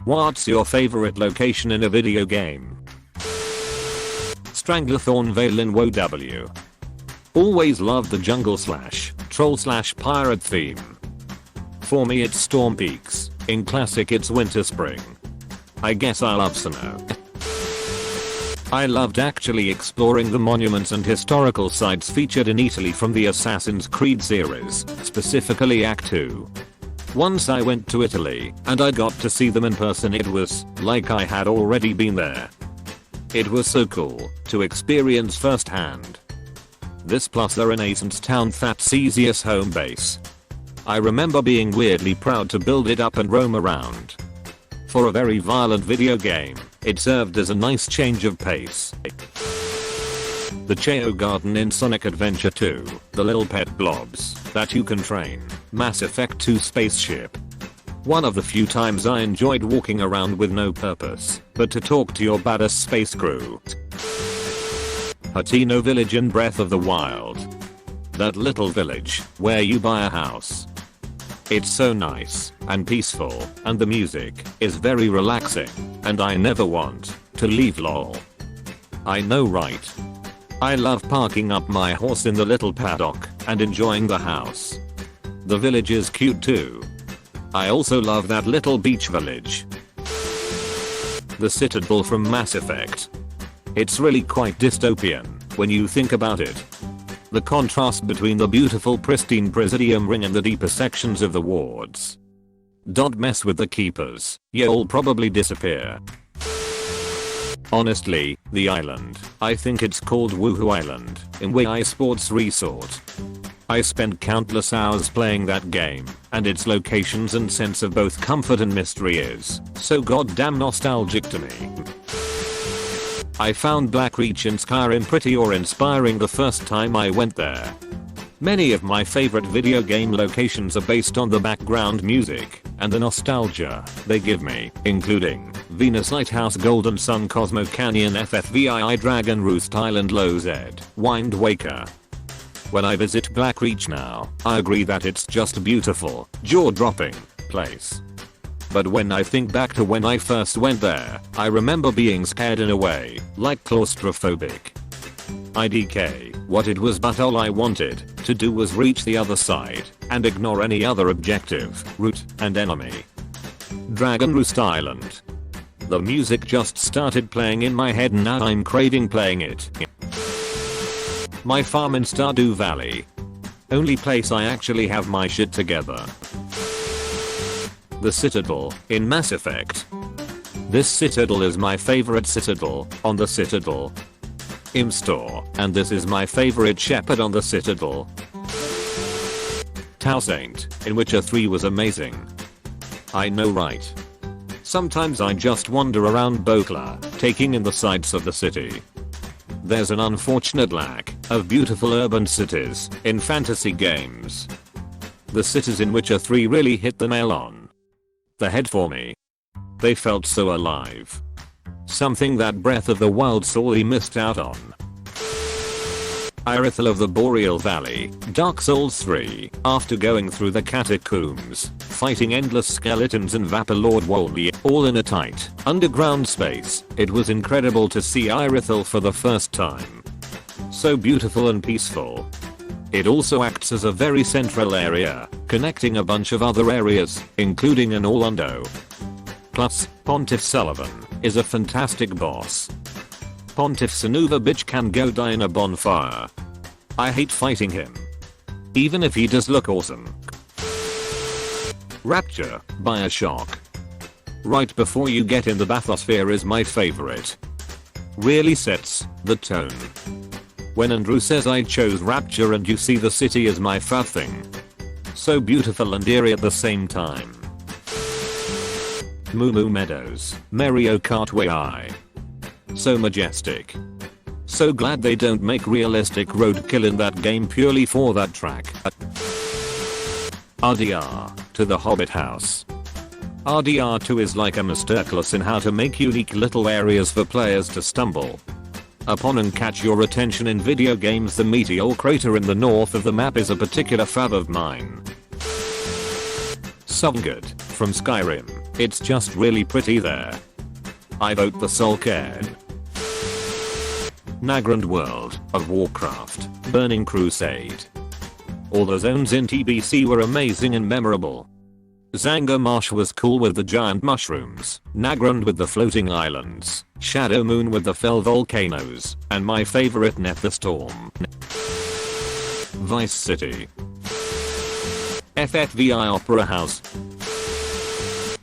What's your favorite location in a video game? Stranglethorn Vale in WoW. Always loved the jungle / troll / pirate theme. For me it's Storm Peaks, in classic it's Winter Spring. I guess I love snow. I loved actually exploring the monuments and historical sites featured in Italy from the Assassin's Creed series, specifically Act 2. Once I went to Italy, and I got to see them in person. It was like I had already been there. It was so cool to experience firsthand. This plus the Renaissance town that's Theseus' home base. I remember being weirdly proud to build it up and roam around. For a very violent video game, it served as a nice change of pace. The Chao Garden in Sonic Adventure 2, the little pet blobs that you can train, Mass Effect 2 spaceship. One of the few times I enjoyed walking around with no purpose but to talk to your badass space crew. Hateno Village in Breath of the Wild. That little village where you buy a house. It's so nice and peaceful, and the music is very relaxing, and I never want to leave lol. I know, right? I love parking up my horse in the little paddock and enjoying the house. The village is cute too. I also love that little beach village. The Citadel from Mass Effect. It's really quite dystopian when you think about it. The contrast between the beautiful pristine Presidium ring and the deeper sections of the wards. Don't mess with the keepers, you'll probably disappear. Honestly, the island, I think it's called Woohoo Island, in Wii Sports Resort. I spent countless hours playing that game, and its locations and sense of both comfort and mystery is so goddamn nostalgic to me. I found Blackreach in Skyrim pretty inspiring the first time I went there. Many of my favorite video game locations are based on the background music and the nostalgia they give me, including Venus Lighthouse, Golden Sun, Cosmo Canyon, FFVII, Dragon Roost Island, Lowe's Ed, Wind Waker. When I visit Blackreach now, I agree that it's just a beautiful, jaw-dropping place. But when I think back to when I first went there, I remember being scared in a way, like claustrophobic. IDK, what it was, but all I wanted to do was reach the other side and ignore any other objective, route, and enemy. Dragon Roost Island. The music just started playing in my head and now I'm craving playing it. My farm in Stardew Valley. Only place I actually have my shit together. The Citadel in Mass Effect. This citadel is my favorite citadel on the Citadel Im store, and this is my favorite shepherd on the Citadel. Tau Saint in Witcher 3 was amazing. I know, right? Sometimes I just wander around Bokla, taking in the sights of the city. There's an unfortunate lack of beautiful urban cities in fantasy games. The cities in Witcher 3 really hit the nail on the head for me. They felt so alive. Something that Breath of the Wild sorely missed out on. Irithyll of the Boreal Valley, Dark Souls 3, after going through the catacombs, fighting endless skeletons and Vapor Lord Wolby, all in a tight, underground space, it was incredible to see Irithyll for the first time. So beautiful and peaceful. It also acts as a very central area, connecting a bunch of other areas, including an Orlando. Plus, Pontiff Sullivan is a fantastic boss. Pontiff Sanuva bitch can go die in a bonfire. I hate fighting him, even if he does look awesome. Rapture, Bioshock. Right before you get in the bathysphere is my favorite. Really sets the tone. When Andrew says I chose Rapture and you see the city as my fav thing. So beautiful and eerie at the same time. Moo Moo Meadows, Mario Kart Wii. So majestic. So glad they don't make realistic roadkill in that game purely for that track. RDR to the Hobbit House. RDR2 is like a masterclass in how to make unique little areas for players to stumble upon and catch your attention in video games. The meteor crater in the north of the map is a particular fave of mine. Sovngarde from Skyrim. It's just really pretty there. I vote for Solcairn. Nagrand World of Warcraft, Burning Crusade. All the zones in TBC were amazing and memorable. Zanga Marsh was cool with the giant mushrooms, Nagrand with the floating islands, Shadow Moon with the fell volcanoes, and my favorite Nether Storm. Vice City. FFVI Opera House.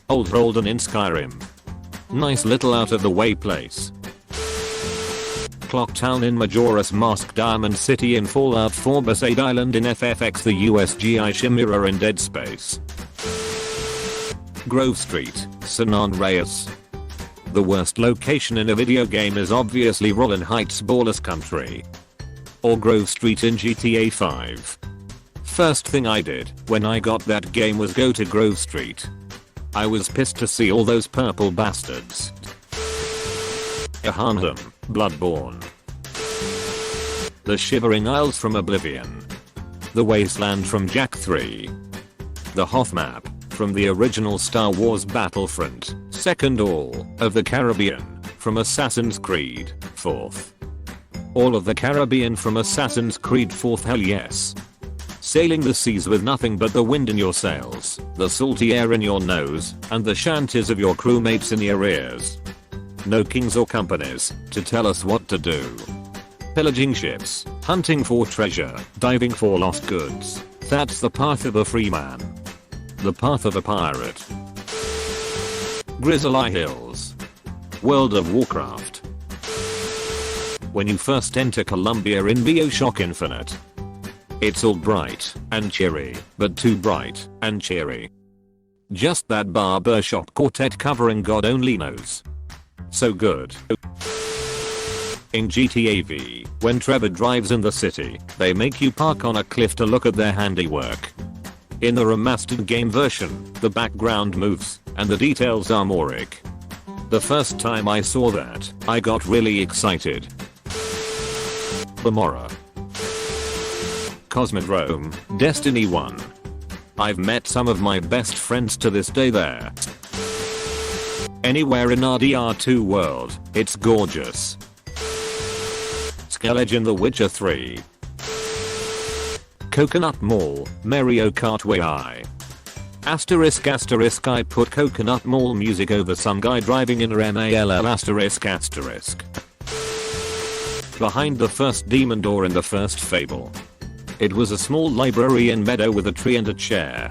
Old Roldan in Skyrim. Nice little out of the way place. Clocktown in Majora's Mask, Diamond City in Fallout 4, Besaid Island in FFX, the USGI Chimera in Dead Space. Grove Street, San Andreas. The worst location in a video game is obviously Rollin Heights, Ballas Country. Or Grove Street in GTA 5. First thing I did when I got that game was go to Grove Street. I was pissed to see all those purple bastards. Ahandam, Bloodborne. The Shivering Isles from Oblivion. The Wasteland from Jak 3. The Hoth map from the original Star Wars Battlefront, second all of the Caribbean from Assassin's Creed, 4th. All of the Caribbean from Assassin's Creed 4th, hell yes. Sailing the seas with nothing but the wind in your sails, the salty air in your nose, and the shanties of your crewmates in your ears. No kings or companies to tell us what to do. Pillaging ships, hunting for treasure, diving for lost goods. That's the path of a free man. The path of a pirate. Grizzly Hills. World of Warcraft. When you first enter Columbia in BioShock Infinite. It's all bright and cheery, but too bright and cheery. Just that barbershop quartet covering God only knows. So good. In GTA V, when Trevor drives in the city, they make you park on a cliff to look at their handiwork. In the remastered game version, the background moves, and the details are Moric. The first time I saw that, I got really excited. Bamora. Cosmodrome, Destiny 1. I've met some of my best friends to this day there. Anywhere in RDR2 world, it's gorgeous. Skellige in The Witcher 3. Coconut Mall, Mario Kart Wii. Asterisk asterisk I put Coconut Mall music over some guy driving in a MALL asterisk asterisk. Behind the first demon door in the first Fable. It was a small library in meadow with a tree and a chair.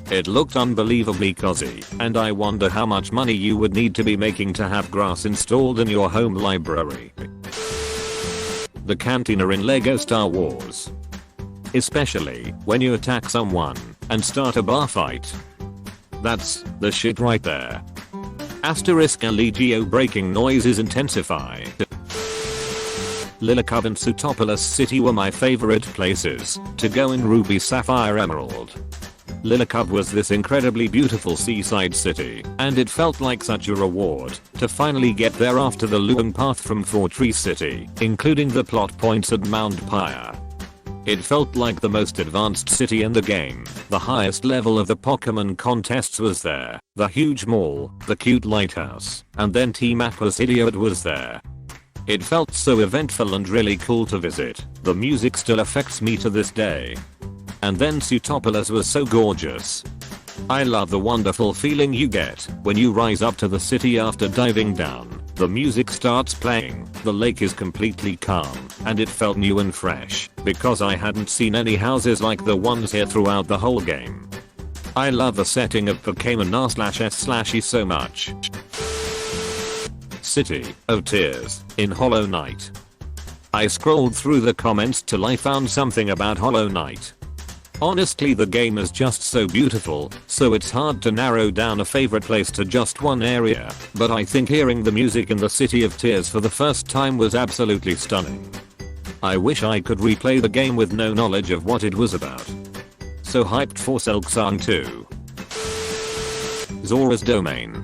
It looked unbelievably cozy, and I wonder how much money you would need to be making to have grass installed in your home library. The cantina in LEGO Star Wars. Especially when you attack someone and start a bar fight. That's the shit right there. Asterisk Allegio breaking noises intensify. Lillicov and Sutopolis City were my favorite places to go in Ruby Sapphire Emerald. Lillicov was this incredibly beautiful seaside city, and it felt like such a reward to finally get there after the Luang path from Fortree City, including the plot points at Mount Pyre. It felt like the most advanced city in the game, the highest level of the Pokemon contests was there, the huge mall, the cute lighthouse, and then Team Aqua's Idiot was there. It felt so eventful and really cool to visit, the music still affects me to this day. And then Sutopolis was so gorgeous. I love the wonderful feeling you get when you rise up to the city after diving down. The music starts playing, the lake is completely calm, and it felt new and fresh, because I hadn't seen any houses like the ones here throughout the whole game. I love the setting of Pokemon R/S/E so much. City of Tears in Hollow Knight. I scrolled through the comments till I found something about Hollow Knight. Honestly, the game is just so beautiful, so it's hard to narrow down a favorite place to just one area, but I think hearing the music in the City of Tears for the first time was absolutely stunning. I wish I could replay the game with no knowledge of what it was about. So hyped for Silksong 2. Zora's Domain.